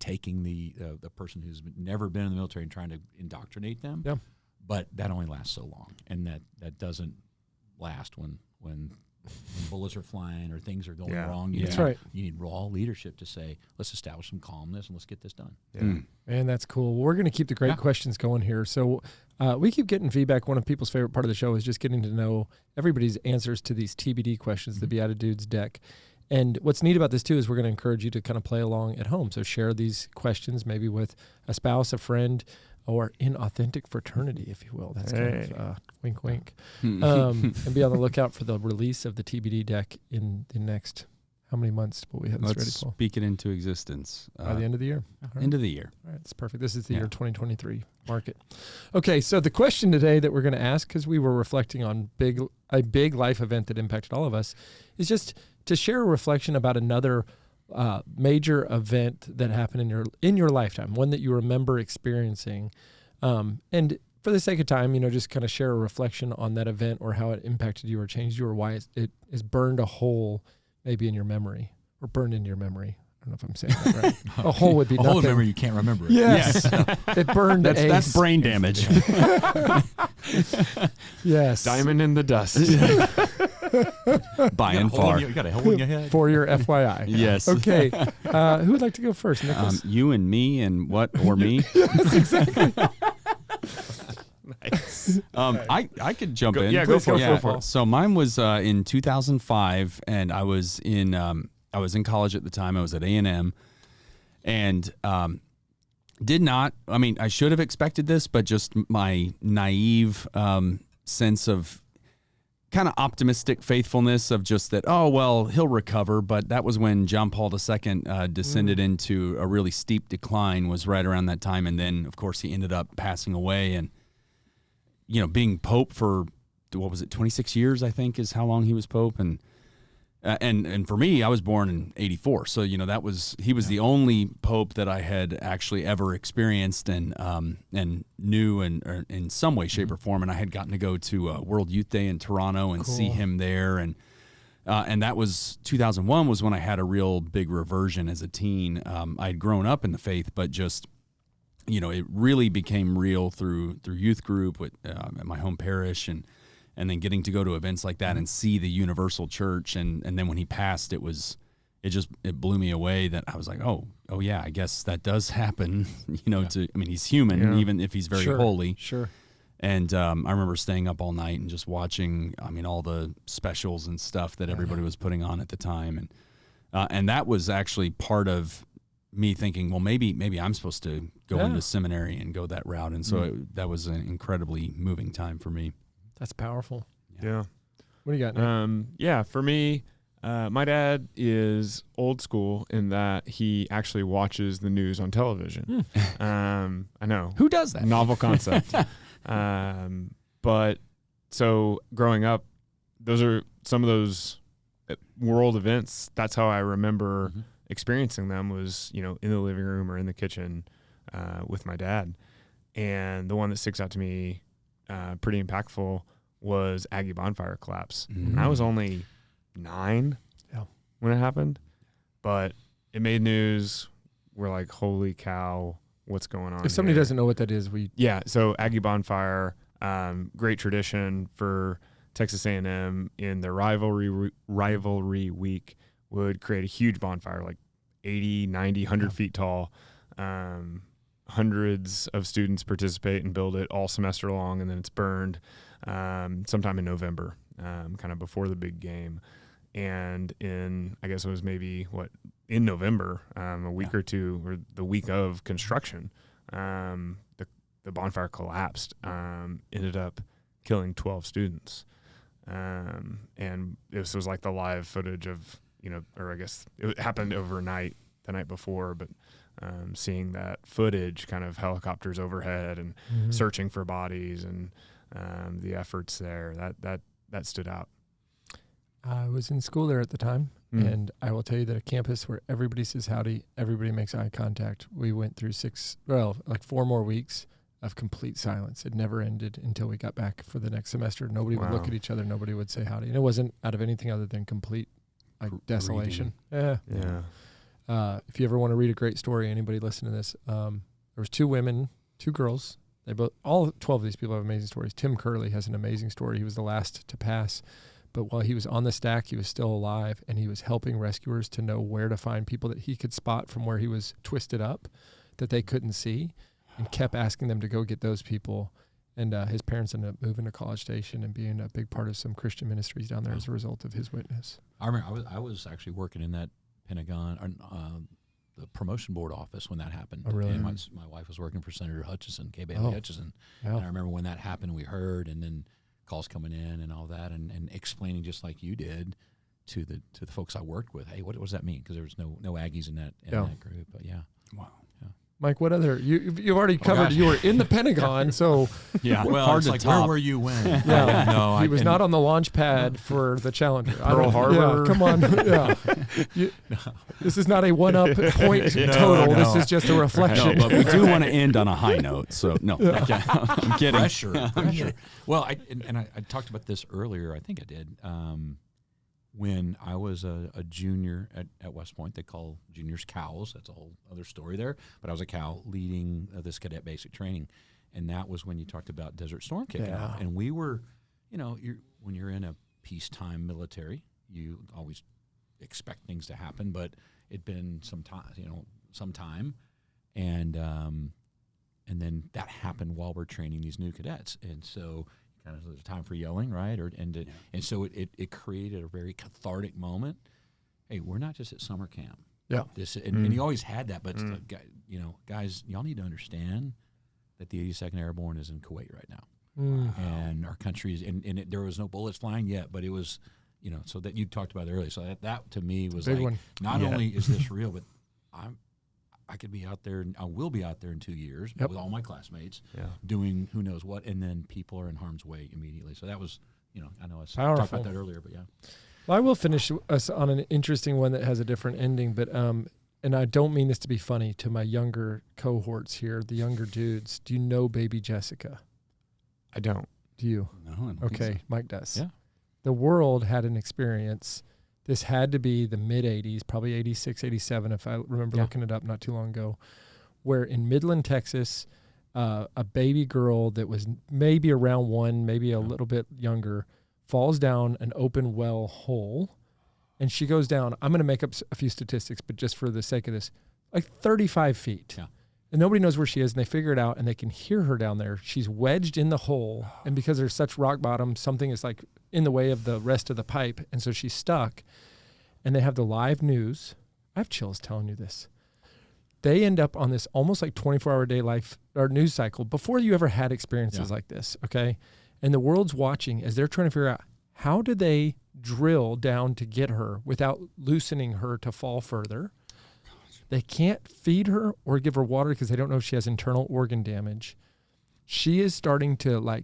taking the person who's never been in the military and trying to indoctrinate them. Yeah. But that only lasts so long, and that doesn't last when bullets are flying or things are going wrong. That's right. You need raw leadership to say, let's establish some calmness and let's get this done. Yeah. Man, that's cool. Well, we're going to keep the great questions going here. So we keep getting feedback. One of people's favorite part of the show is just getting to know everybody's answers to these TBD questions, the Beatitudes deck. And what's neat about this, too, is we're going to encourage you to kind of play along at home. So share these questions maybe with a spouse, a friend, or in authentic fraternity, if you will. That's kind of wink, wink. And be on the lookout for the release of the TBD deck in the next, how many months will we have this ready, Paul? Let's speak it into existence. By the end of the year. End of the year. All right, that's perfect. This is the year 2023. Mark it. Okay, so the question today that we're going to ask, because we were reflecting on a big life event that impacted all of us, is just to share a reflection about another major event that happened in your lifetime, one that you remember experiencing, and for the sake of time, just kind of share a reflection on that event or how it impacted you or changed you or why it is burned a hole maybe in your memory or burned into your memory. I don't know if I'm saying that right. A hole would be nothing. A hole in memory, you can't remember it. Yes. It burned. That's brain damage. Yes. Diamond in the dust. By and far. You got a hole in your head? For your FYI. Yes. Okay. Who would like to go first, Nicholas? You and me and what or me? Yes, exactly. Nice. I could jump in. Yeah, go for it. So mine was in 2005, and I was in college at the time. I was at A&M, and I should have expected this, but just my naive sense of kind of optimistic faithfulness of just that, oh, well, he'll recover. But that was when John Paul II descended into a really steep decline, was right around that time. And then, of course, he ended up passing away and, being Pope for, 26 years, I think, is how long he was Pope. And for me, I was born in 84. So, he was the only Pope that I had actually ever experienced and knew in some way, shape, or form. And I had gotten to go to World Youth Day in Toronto and see him there. And that was 2001 was when I had a real big reversion as a teen. I had grown up in the faith, but just, it really became real through youth group at my home parish and then getting to go to events like that and see the universal church. And then when he passed, it blew me away that I was like, oh yeah, I guess that does happen, he's human, even if he's very holy. Sure. And I remember staying up all night and just watching, all the specials and stuff that everybody was putting on at the time. And that was actually part of me thinking, well, maybe I'm supposed to go into seminary and go that route. And so that was an incredibly moving time for me. That's powerful. Yeah. What do you got, Nick? For me, my dad is old school in that he actually watches the news on television. I know. Who does that? Novel concept. But so growing up, those are some of those world events. That's how I remember experiencing them was, in the living room or in the kitchen with my dad. And the one that sticks out to me pretty impactful was Aggie bonfire collapse. And I was only 9 when it happened, but it made news. We're like, holy cow, what's going on? If somebody doesn't know what that is, so Aggie bonfire, great tradition for Texas A&M in their rivalry week would create a huge bonfire, like 80, 90, 100 feet tall. Hundreds of students participate and build it all semester long, and then it's burned sometime in November, kind of before the big game. And I guess it was maybe in November, a week or two, or the week of construction, the bonfire collapsed, ended up killing 12 students. And this was like the live footage of, or I guess it happened overnight the night before, but seeing that footage, kind of helicopters overhead and searching for bodies and the efforts there, that stood out. I was in school there at the time, and I will tell you that a campus where everybody says howdy, everybody makes eye contact. We went through 4 more weeks of complete silence. It never ended until we got back for the next semester. Nobody would look at each other. Nobody would say howdy. And it wasn't out of anything other than complete desolation. Yeah. If you ever want to read a great story, anybody listen to this, there was 2 women, 2 girls. All 12 of these people have amazing stories. Tim Curley has an amazing story. He was the last to pass, but while he was on the stack, he was still alive, and he was helping rescuers to know where to find people that he could spot from where he was twisted up that they couldn't see, and kept asking them to go get those people. And his parents ended up moving to College Station and being a big part of some Christian ministries down there as a result of his witness. I remember I was actually working in that Pentagon, the promotion board office when that happened. Oh, really? And my wife was working for Senator Hutchison, K. Bailey Hutchison. Yeah. And I remember when that happened, we heard, and then calls coming in and all that, and explaining just like you did to the folks I worked with. Hey, what does that mean? Because there was no Aggies in that group. But yeah. Wow. Mike, what other you've already covered? You were in the Pentagon, so well, hard to top. Where were you when? No, he was not on the launch pad for the Challenger. Pearl Harbor. Yeah, come on. This is not a one-up point total. No. This is just a reflection. No, but we do want to end on a high note. So no, I'm kidding. Pressure. Well, I talked about this earlier. I think I did. When I was a junior at West Point, they call juniors cows. That's a whole other story there. But I was a cow leading this cadet basic training. And that was when you talked about Desert Storm kicking off. And we were, when you're in a peacetime military, you always expect things to happen. But it'd been some time. And then that happened while we're training these new cadets. And so kind of the time for yelling, right? And so it created a very cathartic moment. Hey, we're not just at summer camp. Yeah. And you always had that, but guys, y'all need to understand that the 82nd Airborne is in Kuwait right now. and our country's and there was no bullets flying yet, but it was, so that you talked about it earlier. So that to me was Big like, one. not only is this real, but I could be out there, and I will be out there in 2 years with all my classmates doing who knows what, and then people are in harm's way immediately. So that was, I know I talked about that earlier, but yeah. Well, I will finish us on an interesting one that has a different ending, but and I don't mean this to be funny to my younger cohorts here, the younger dudes. Do you know Baby Jessica? I don't. Do you? No, I don't think Okay, so. Mike does. Yeah. The world had an experience. This had to be the mid-'80s, probably 86, 87, if I remember looking it up not too long ago, where in Midland, Texas, a baby girl that was maybe around 1, maybe a little bit younger, falls down an open well hole, and she goes down. I'm going to make up a few statistics, but just for the sake of this, like 35 feet. Yeah. And nobody knows where she is, and they figure it out, and they can hear her down there. She's wedged in the hole, and because there's such rock bottom, something is like in the way of the rest of the pipe, and so she's stuck. And they have the live news. I have chills telling you this. They end up on this almost like 24-hour day life or news cycle before you ever had experiences like this, okay? And the world's watching as they're trying to figure out how do they drill down to get her without loosening her to fall further. They can't feed her or give her water because they don't know if she has internal organ damage. She is starting to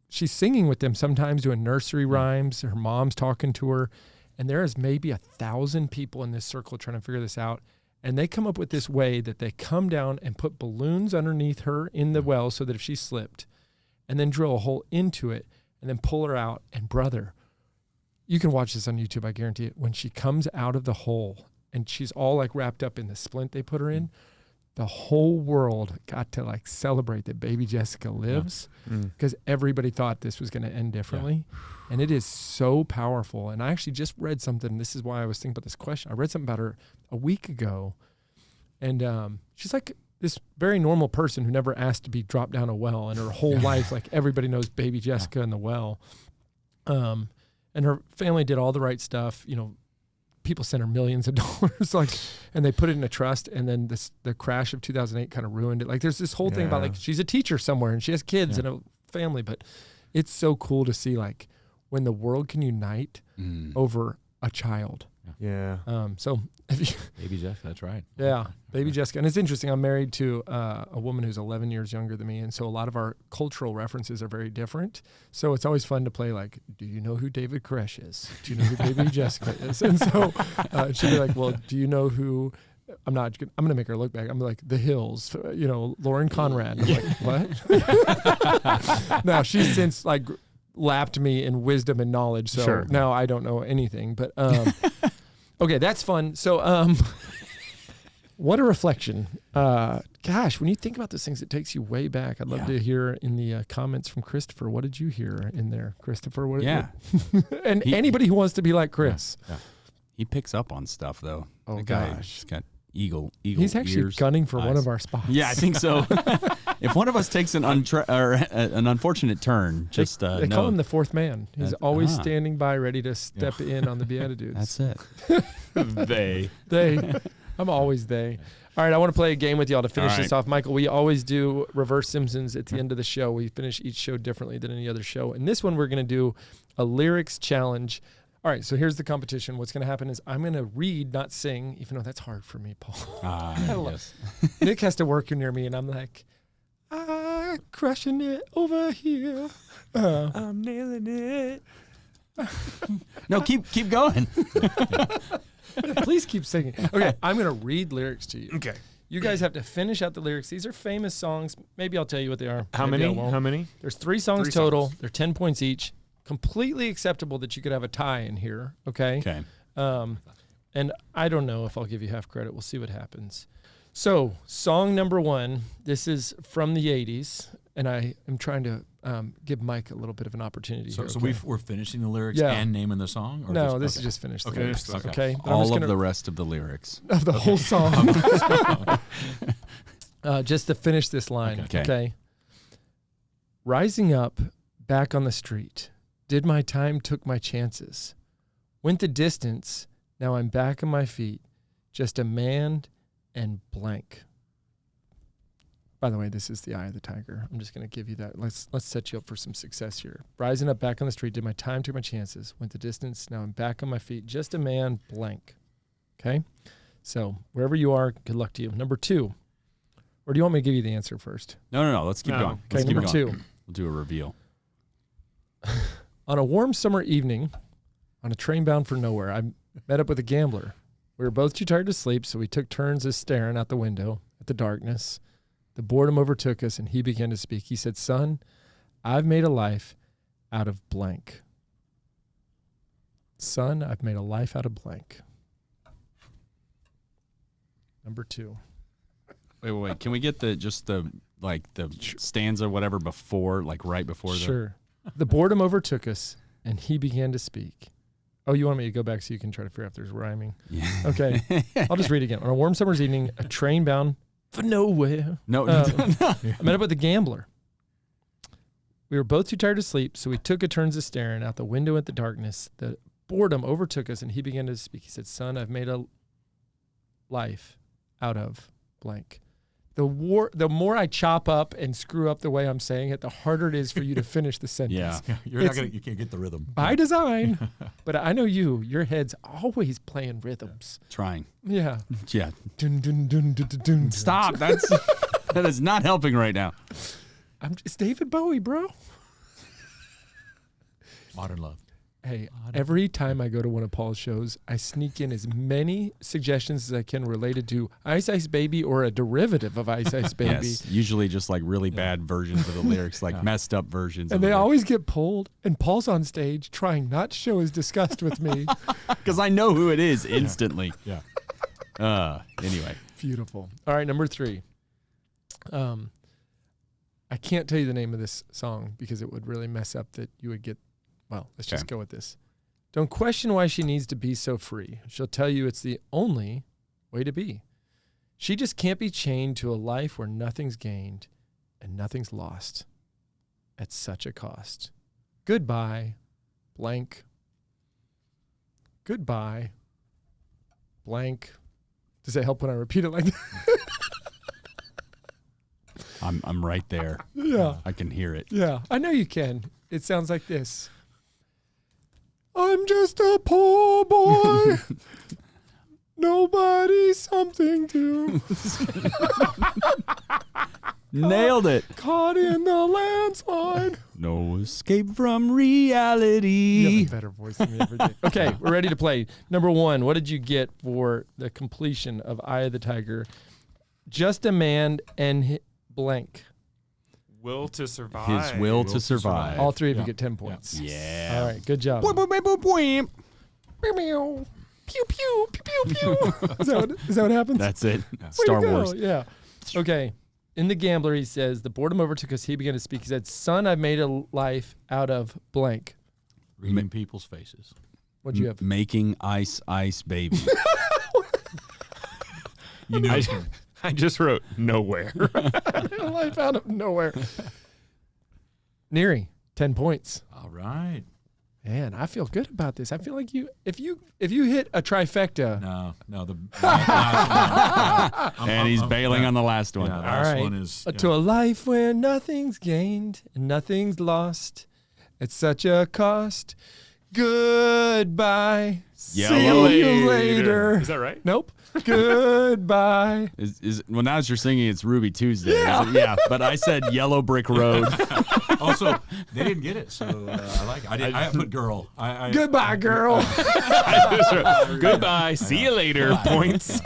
she's singing with them sometimes, doing nursery rhymes. Her mom's talking to her. And there is maybe 1,000 people in this circle trying to figure this out. And they come up with this way that they come down and put balloons underneath her in the well so that if she slipped, and then drill a hole into it and then pull her out. And brother, you can watch this on YouTube, I guarantee it. When she comes out of the hole and she's all wrapped up in the splint they put her in, the whole world got to celebrate that baby Jessica lives because everybody thought this was going to end differently. Yeah. And it is so powerful. And I actually just read something. This is why I was thinking about this question. I read something about her a week ago. And she's like this very normal person who never asked to be dropped down a well. And her whole life, everybody knows baby Jessica in the well. And her family did all the right stuff. People sent her millions of dollars, and they put it in a trust. And then the crash of 2008 kind of ruined it. There's this whole thing about she's a teacher somewhere and she has kids and a family, but it's so cool to see when the world can unite over a child. Yeah. So Baby Jessica, that's right. Yeah, baby Jessica. And it's interesting. I'm married to a woman who's 11 years younger than me. And so a lot of our cultural references are very different. So it's always fun to play do you know who David Koresh is? Do you know who baby Jessica is? And so she'll be like, well, do you know who... I'm going to make her look back. I'm like, The Hills, Lauren Conrad. And I'm like, what? No, she's since lapped me in wisdom and knowledge. So now I don't know anything, but, okay, that's fun. So, what a reflection. Gosh, when you think about those things, it takes you way back. I'd love to hear in the comments from Christopher. What did you hear in there, Christopher? And anybody who wants to be like Chris. Yeah. He picks up on stuff though. Oh, the guy, gosh. He's got eagle He's actually ears, gunning for eyes. one of our spots. Yeah, I think so. If one of us takes an unfortunate turn, just they know. call him the fourth man. He's always standing by, ready to step in on the Beatitudes. That's it. They. I'm always they. All right, I want to play a game with y'all to finish this off. Michael, we always do reverse Simpsons at the end of the show. We finish each show differently than any other show. And this one, we're going to do a lyrics challenge. All right, so here's the competition. What's going to happen is I'm going to read, not sing, even though that's hard for me, Paul. Yes. Nick has to work near me, and I'm like, crushing it over here. I'm nailing it. No, keep going. Please keep singing. Okay, I'm going to read lyrics to you. Okay. You guys have to finish out the lyrics. These are famous songs. Maybe I'll tell you what they are. How Maybe I many? won't. How many? There's 3 songs 3 total. songs. They're 10 points each. Completely acceptable that you could have a tie in here. Okay. Okay. And I don't know if I'll give you half credit. We'll see what happens. So, song number 1. This is from the 80s, and I am trying to give Mike a little bit of an opportunity So, here. so okay? we're finishing the lyrics Yeah. and naming the song? Or No, just, this okay. is just finished. Okay. lyrics, Okay. okay? But I'm All just of gonna- the rest of the lyrics. of the whole song. Just to finish this line. Okay. Rising up, back on the street. Did my time, took my chances. Went the distance, now I'm back on my feet. Just a man and blank. By the way, this is the eye of the tiger. I'm just going to give you that. Let's set you up for some success here. Rising up back on the street, did my time, took my chances, went the distance. Now I'm back on my feet. Just a man, blank. Okay? So wherever you are, good luck to you. Number 2. Or do you want me to give you the answer first? No. Let's keep going. Okay, number 2. We'll do a reveal. On a warm summer evening, on a train bound for nowhere, I met up with a gambler. We were both too tired to sleep, so we took turns as staring out the window at the darkness. The boredom overtook us, and he began to speak. He said, "Son, I've made a life out of blank." Son, I've made a life out of blank. Number 2. Wait. Can we get the stanza, whatever, before, like right before the... Sure. The boredom overtook us, and he began to speak. Oh, you want me to go back so you can try to figure out if there's rhyming? Yeah. Okay. I'll just read it again. On a warm summer's evening, a train bound for nowhere. No. I met up with a gambler. We were both too tired to sleep, so we took a turns of staring out the window at the darkness. The boredom overtook us, and he began to speak. He said, "Son, I've made a life out of blank." The more I chop up and screw up the way I'm saying it, the harder it is for you to finish the sentence. Yeah. You can't get the rhythm. By design. But I know your head's always playing rhythms. Trying. Yeah. Yeah. Dun, dun, dun, dun, dun, dun. Stop. That is not helping right now. It's David Bowie, bro. Modern love. Hey, every time I go to one of Paul's shows, I sneak in as many suggestions as I can related to Ice Ice Baby or a derivative of Ice Ice Baby. Yes, usually just like really bad versions of the lyrics, like messed up versions. And they always get pulled, and Paul's on stage trying not to show his disgust with me. Because I know who it is instantly. Yeah. Anyway. Beautiful. All right, number 3. I can't tell you the name of this song because it would really mess up that you would get. Well, let's just go with this. Don't question why she needs to be so free. She'll tell you it's the only way to be. She just can't be chained to a life where nothing's gained and nothing's lost at such a cost. Goodbye, blank. Goodbye, blank. Does that help when I repeat it like that? I'm right there. Yeah. I can hear it. Yeah, I know you can. It sounds like this. I'm just a poor boy. Nobody something to. Nailed it. Caught in the landslide. No escape from reality. You have a better voice than me every day. Okay, we're ready to play. Number 1, what did you get for the completion of Eye of the Tiger? Just a man and blank. Will to survive. His will to survive. All 3 of you get 10 points. Yeah. All right, good job. Pew, Pew, pew, pew, pew, pew. Is that what happens? That's it. Way Star to go. Wars. Yeah. Okay. In The Gambler, he says, the boredom overtook us. He began to speak. He said, "Son, I've made a life out of blank." Reading people's faces. What'd you have? Making Ice Ice Baby. You know, I just wrote nowhere. A life out of nowhere. Neri, 10 points. all right. Man, I feel good about this. I feel like if you hit a trifecta. No, the last one. And he's bailing on the last one. Yeah, the All last right. one is To a life where nothing's gained and nothing's lost at such a cost. Goodbye. See Yellow you later. Is that right? Nope. Goodbye. Well, now that you're singing, it's Ruby Tuesday. Yeah, but I said Yellow Brick Road. Also, they didn't get it, so I like it. I put girl. Goodbye, girl. Goodbye. See you later. Points.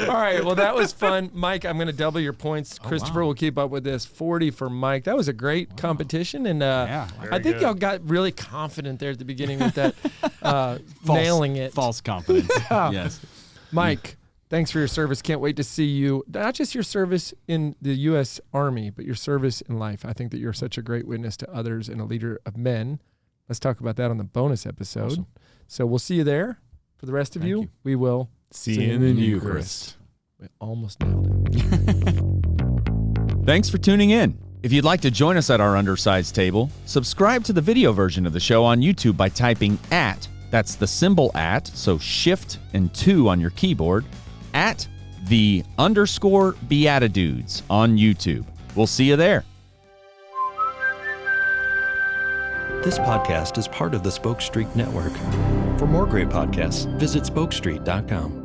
All right. Well, that was fun. Mike, I'm going to double your points. Christopher will keep up with this. 40 for Mike. That was a great competition. And I think y'all got really confident there at the beginning with that nailing it. False confidence. Yes. Mike, thanks for your service. Can't wait to see you. Not just your service in the U.S. Army, but your service in life. I think that you're such a great witness to others and a leader of men. Let's talk about that on the bonus episode. Awesome. So we'll see you there. For the rest of Thank you. We will See you in the Eucharist. We almost nailed it. Thanks for tuning in. If you'd like to join us at our undersized table, subscribe to the video version of the show on YouTube by typing @ that's the symbol @ so shift and 2 on your keyboard, the _Beatitudes on YouTube. We'll see you there. This podcast is part of the Spoke Street Network. For more great podcasts, visit spokestreet.com.